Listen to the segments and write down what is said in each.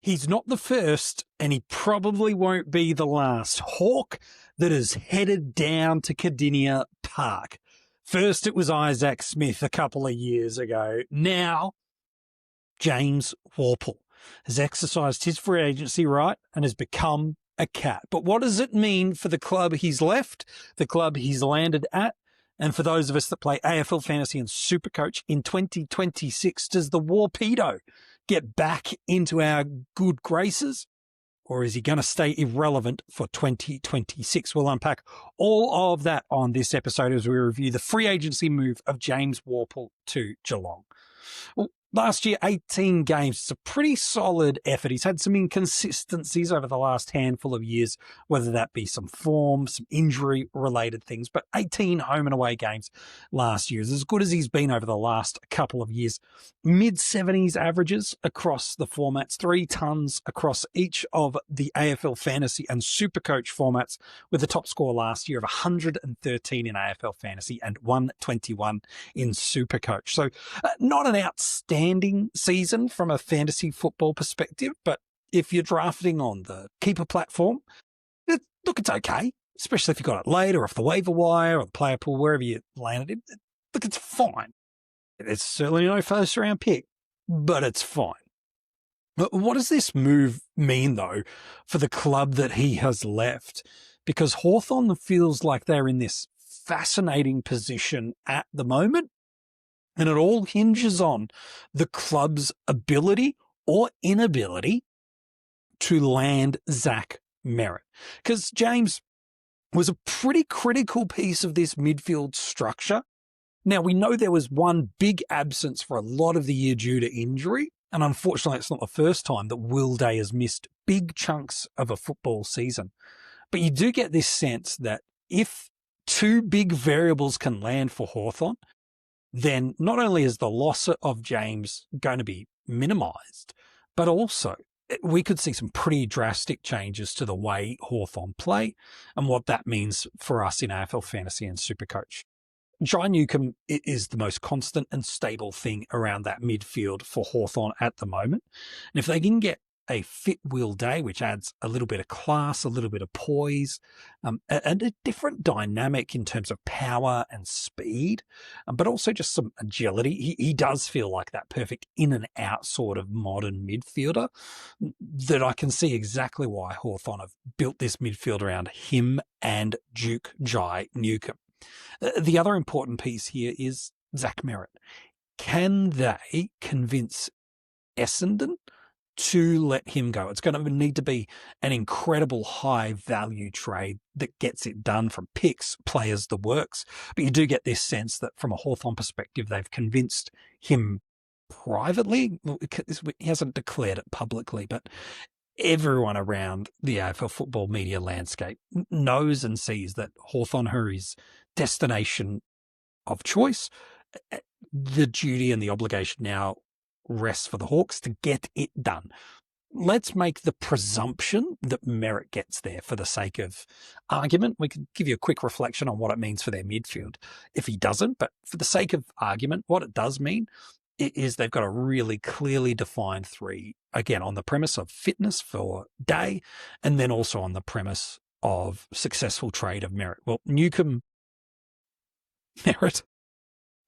He's not the first, and he probably won't be the last Hawk that is headed down to Cardinia Park. First, it was Isaac Smith a couple of years ago. Now, James Worpel has exercised his free agency right and has become a Cat. But what does it mean for the club he's left, the club he's landed at, and for those of us that play AFL Fantasy and SuperCoach in 2026? Does the Warpedo get back into our good graces, or is he going to stay irrelevant for 2026? We'll unpack all of that on this episode as we review the free agency move of James Worpel to Geelong. Well, last year, 18 games. It's a pretty solid effort. He's had some inconsistencies over the last handful of years, whether that be some form, some injury-related things, but 18 home and away games last year is as good as he's been over the last couple of years. Mid-70s averages across the formats, 3 tons across each of the AFL Fantasy and SuperCoach formats, with the top score last year of 113 in AFL Fantasy and 121 in SuperCoach. So not an outstanding season from a fantasy football perspective, but if you're drafting on the keeper platform, look, it's okay, especially if you got it late or off the waiver wire or the player pool, wherever you landed it. Look, it's fine. It's certainly no first round pick, but it's fine. But what does this move mean, though, for the club that he has left? Because Hawthorn feels like they're in this fascinating position at the moment, and it all hinges on the club's ability or inability to land Zach Merrett. Because James was a pretty critical piece of this midfield structure. Now, we know there was one big absence for a lot of the year due to injury, and unfortunately it's not the first time that Will Day has missed big chunks of a football season. But you do get this sense that if 2 big variables can land for Hawthorn, then not only is the loss of James going to be minimised, but also we could see some pretty drastic changes to the way Hawthorn play and what that means for us in AFL Fantasy and SuperCoach. Jai Newcombe is the most constant and stable thing around that midfield for Hawthorn at the moment. And if they can get a fit Will Day, which adds a little bit of class, a little bit of poise, and a different dynamic in terms of power and speed, but also just some agility. He does feel like that perfect in and out sort of modern midfielder that I can see exactly why Hawthorn have built this midfield around him and Duke Jai Newcombe. The other important piece here is Zach Merrett. Can they convince Essendon to let him go? It's going to need to be an incredible high value trade that gets it done from picks, players, the works. But you do get this sense that from a Hawthorn perspective, they've convinced him privately. He hasn't declared it publicly, but everyone around the AFL football media landscape knows and sees that Hawthorn are his destination of choice. The duty and the obligation now rests for the Hawks to get it done. Let's make the presumption that Merrett gets there for the sake of argument. We could give you a quick reflection on what it means for their midfield if he doesn't, but for the sake of argument, what it does mean is they've got a really clearly defined 3, again, on the premise of fitness for Day, and then also on the premise of successful trade of Merrett. Well, Newcombe, Merrett,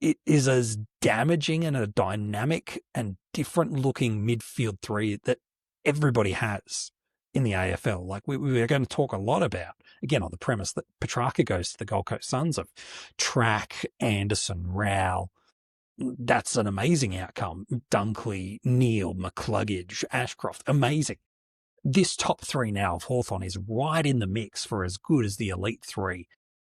it is as damaging and a dynamic and different looking midfield 3 that everybody has in the AFL. Like we're going to talk a lot about, again, on the premise that Petrarca goes to the Gold Coast Suns, of Track, Anderson, Rowell. That's an amazing outcome. Dunkley, Neal, McCluggage, Ashcroft, amazing. This top 3 now of Hawthorn is right in the mix for as good as the elite 3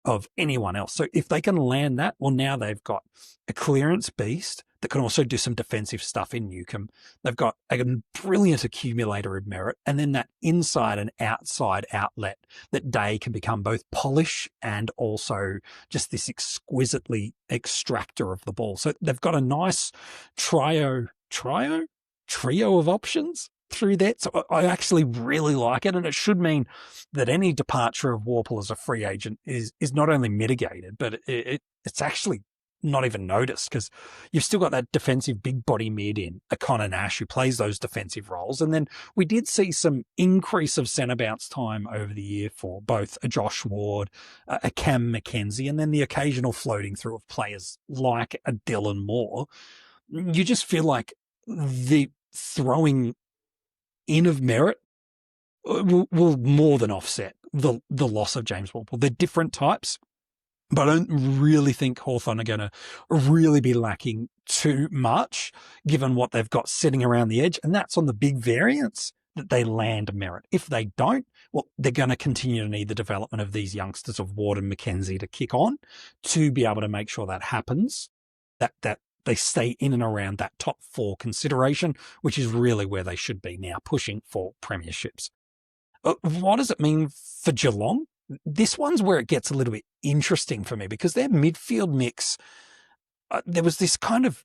of anyone else. So if they can land that, well, now they've got a clearance beast that can also do some defensive stuff in Newcombe. They've got a brilliant accumulator of Merrett, and then that inside and outside outlet that Day can become both polish and also just this exquisitely extractor of the ball. So they've got a nice trio of options through that. So I actually really like it, and it should mean that any departure of Worpel as a free agent is not only mitigated, but it's actually not even noticed because you've still got that defensive big body mid in a Connor Nash who plays those defensive roles. And then we did see some increase of centre bounce time over the year for both a Josh Ward, a Cam McKenzie, and then the occasional floating through of players like a Dylan Moore. You just feel like the throwing in of Merrett will more than offset the loss of James Worpel. They're different types, but I don't really think Hawthorn are going to really be lacking too much given what they've got sitting around the edge. And that's on the big variance that they land Merrett. If they don't, well, they're going to continue to need the development of these youngsters of Ward and McKenzie to kick on to be able to make sure that happens, that they stay in and around that top 4 consideration, which is really where they should be now, pushing for premierships. What does it mean for Geelong? This one's where it gets a little bit interesting for me because their midfield mix, there was this kind of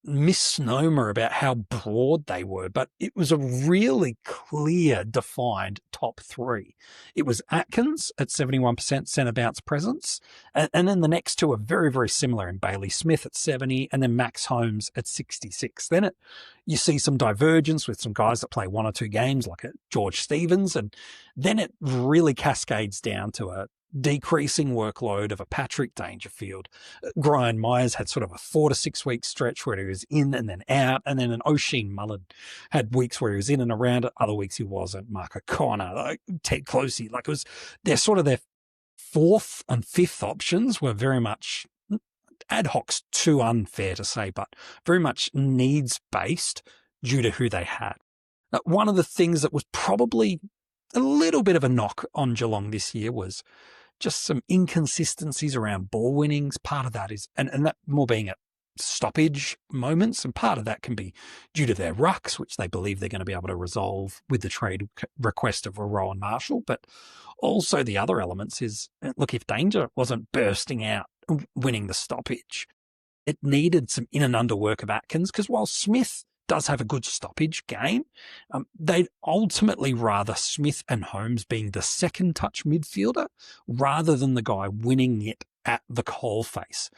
misnomer about how broad they were, but it was a really clear, defined top 3. It was Atkins at 71% centre bounce presence, and then the next 2 are very, very similar in Bailey Smith at 70 and then Max Holmes at 66. Then you see some divergence with some guys that play 1 or 2 games like George Stevens, and then it really cascades down to a decreasing workload of a Patrick Dangerfield. Brian Myers had sort of a 4 to 6 week stretch where he was in and then out, and then an O'Sheen Mullen had weeks where he was in and around it, other weeks he wasn't. Mark O'Connor, like Ted Closey, like it was their 4th and 5th options were very much ad hoc's too unfair to say, but very much needs based due to who they had. Now, one of the things that was probably a little bit of a knock on Geelong this year was just some inconsistencies around ball winnings. Part of that is, and that more being at stoppage moments, and part of that can be due to their rucks, which they believe they're going to be able to resolve with the trade request of Rowan Marshall. But also the other elements is, look, if Danger wasn't bursting out, winning the stoppage, it needed some in and under work of Atkins, because while Smith does have a good stoppage game, they'd ultimately rather Smith and Holmes being the second touch midfielder rather than the guy winning it at the coalface.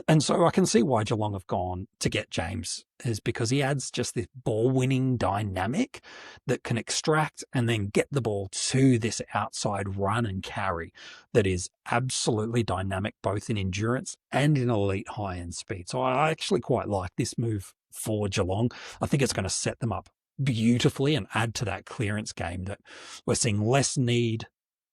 And so I can see why Geelong have gone to get James, is because he adds just this ball winning dynamic that can extract and then get the ball to this outside run and carry that is absolutely dynamic, both in endurance and in elite high end speed. So I actually quite like this move for Geelong. I think it's going to set them up beautifully and add to that clearance game that we're seeing less need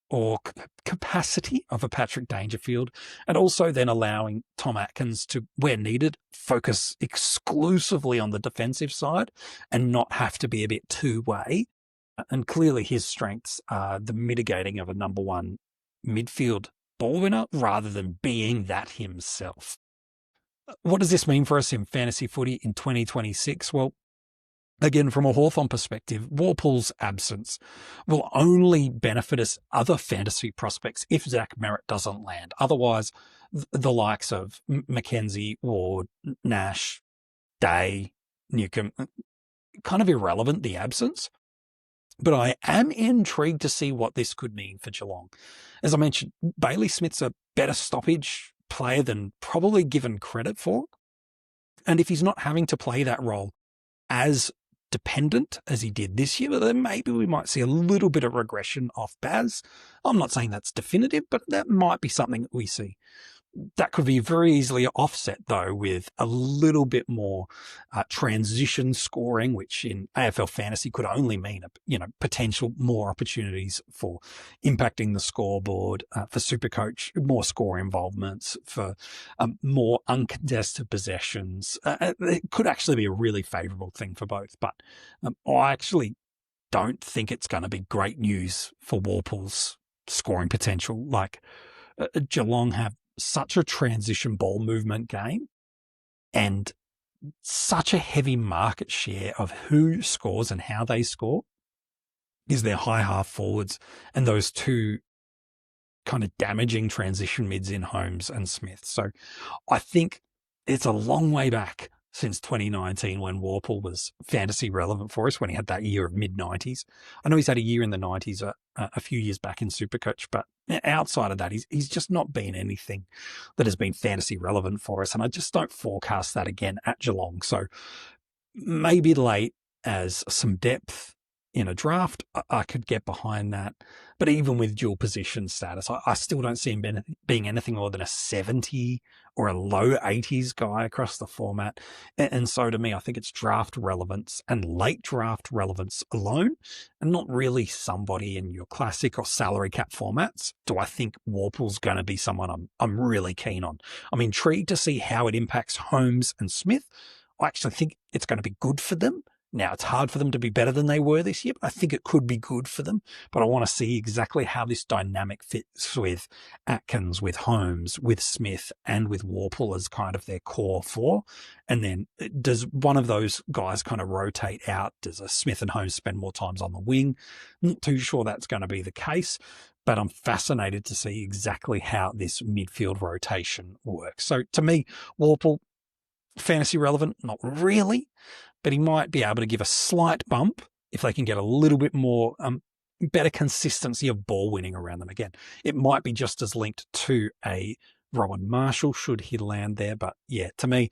or capacity of a Patrick Dangerfield, and also then allowing Tom Atkins to, where needed, focus exclusively on the defensive side and not have to be a bit two-way. And clearly his strengths are the mitigating of a number 1 midfield ball winner rather than being that himself. What does this mean for us in fantasy footy in 2026? Well, again, from a Hawthorn perspective, Worpel's absence will only benefit us other fantasy prospects if Zach Merrett doesn't land. Otherwise, the likes of McKenzie, Ward, Nash, Day, Newcomb, kind of irrelevant, the absence. But I am intrigued to see what this could mean for Geelong. As I mentioned, Bailey Smith's a better stoppage player than probably given credit for. And if he's not having to play that role as dependent as he did this year, then maybe we might see a little bit of regression off Baz. I'm not saying that's definitive, but that might be something that we see. That could be very easily offset, though, with a little bit more transition scoring, which in AFL fantasy could only mean, potential more opportunities for impacting the scoreboard, for SuperCoach, more score involvements, for more uncontested possessions. It could actually be a really favourable thing for both, but I actually don't think it's going to be great news for Worpel's scoring potential. Like, Geelong have such a transition ball movement game and such a heavy market share of who scores and how they score is their high half forwards and those 2 kind of damaging transition mids in Holmes and Smith. So I think it's a long way back since 2019 when Worpel was fantasy relevant for us, when he had that year of mid-90s. I know he's had a year in the 90s a few years back in SuperCoach, but outside of that, he's just not been anything that has been fantasy relevant for us. And I just don't forecast that again at Geelong. So maybe late as some depth in a draft, I could get behind that. But even with dual position status, I still don't see him being anything more than a 70 or a low 80s guy across the format. And so to me, I think it's draft relevance and late draft relevance alone, and not really somebody in your classic or salary cap formats. Do I think Worpel's going to be someone I'm really keen on? I'm intrigued to see how it impacts Holmes and Smith. I actually think it's going to be good for them. Now, it's hard for them to be better than they were this year, but I think it could be good for them. But I want to see exactly how this dynamic fits with Atkins, with Holmes, with Smith, and with Worpel as kind of their core four. And then does one of those guys kind of rotate out? Does a Smith and Holmes spend more times on the wing? Not too sure that's going to be the case, but I'm fascinated to see exactly how this midfield rotation works. So to me, Worpel, fantasy relevant, not really, but he might be able to give a slight bump if they can get a little bit more better consistency of ball winning around them. Again, it might be just as linked to a Rowan Marshall should he land there. But yeah, to me,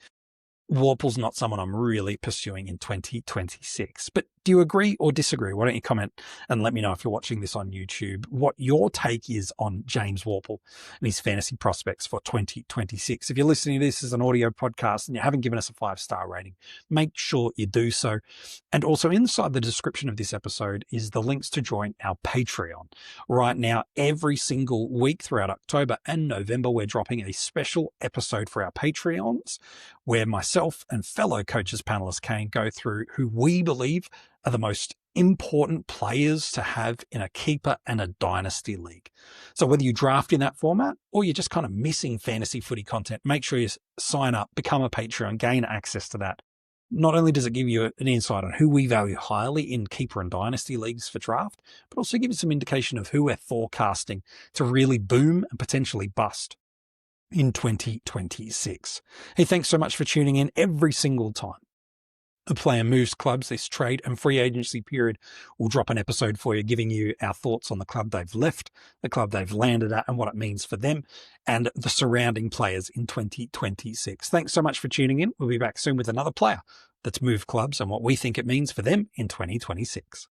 Worpel's not someone I'm really pursuing in 2026. But do you agree or disagree? Why don't you comment and let me know if you're watching this on YouTube, what your take is on James Worpel and his fantasy prospects for 2026. If you're listening to this as an audio podcast and you haven't given us a 5-star rating, make sure you do so. And also inside the description of this episode is the links to join our Patreon. Right now, every single week throughout October and November, we're dropping a special episode for our Patreons where myself and fellow coaches panelists Kane go through who we believe are the most important players to have in a keeper and a dynasty league. So whether you draft in that format or you're just kind of missing fantasy footy content, make sure you sign up, become a Patreon, gain access to that. Not only does it give you an insight on who we value highly in keeper and dynasty leagues for draft, but also give you some indication of who we're forecasting to really boom and potentially bust in 2026. Hey, thanks so much for tuning in every single time a player moves clubs this trade and free agency period. We'll drop an episode for you, giving you our thoughts on the club they've left, the club they've landed at, and what it means for them and the surrounding players in 2026. Thanks so much for tuning in. We'll be back soon with another player that's moved clubs and what we think it means for them in 2026.